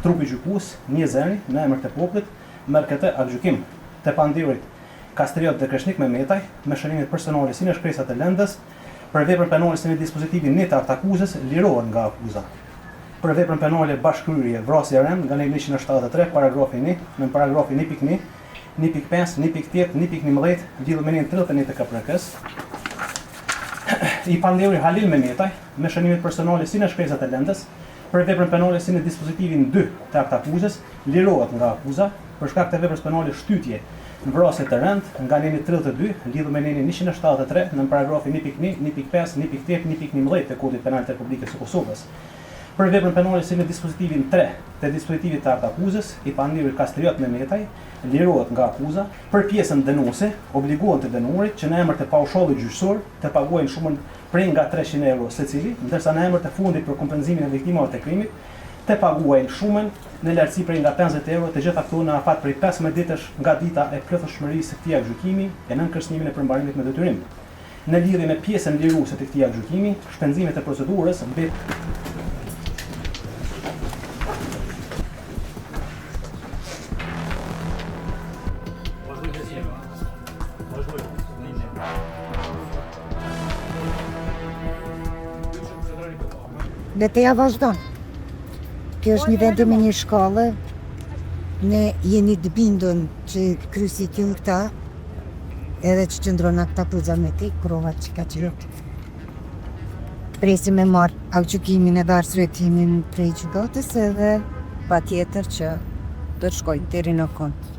trupi gjykues, një zëri, në emër të popullit, merr këtë aktgjykim të pandehurit Kastriot dhe Kreshnik Mehmetaj, me shënimet personale si në shkresat e lëndës, për veprën penale si në dispozitivin 1 të aktakuzës, lirohet nga akuza. Për veprën penale bashkëkryrje, vrasje rend nga ligji 173, paragrafi 1, në paragrafi 1.1, 1.5, 1.8, 1.11, lidhur me 31 të KPRK-s, i pandehuri Halil Mehmetaj, me shënimet personale si në shkresat e lëndës, për veprën penale si në dispozitivin 2 të aktakuzës, lirohet nga akuza, për shkak të veprës penale shtytje në vrasje të rend nga neni 32, lidhur me neni 173, në paragrafi 1.1, 1.5, 1.8, 1.11 të Kodit Penal të Republikës së Kosovës. Për veprën penale si në dispozitivin 3 të dispozitivit të aktakuzës, i pandehuri Kastriot Mehmetaj lirohet nga akuza, për pjesën dënuese obligohen të dënuarit që në emër të paushallit gjyqësor të paguajnë shumën prej nga 300 euro secili, ndërsa në emër të fondit për kompenzimin e viktimave të krimit të paguajnë shumën në lartësi prej nga 50 euro, të gjitha këto në afat prej 15 ditësh nga dita e plotësishmërisë së këtij aktgjykimi e nën kërcënimin e përmbarimit me detyrim. Në lidhje me pjesën liruese të këtij aktgjykimi, shpenzimet e procedurës Leteja vazhdon. Kjo është një vendim e një shkallë. Ne jeni të bindur që kryesi kjo këta, edhe që qëndron aktakuza me ti, provat që ka qërë. Presim me marrë aktgjykimin edhe arsyetimin prej gjykatës edhe patjetër që do të shkojnë deri në fund.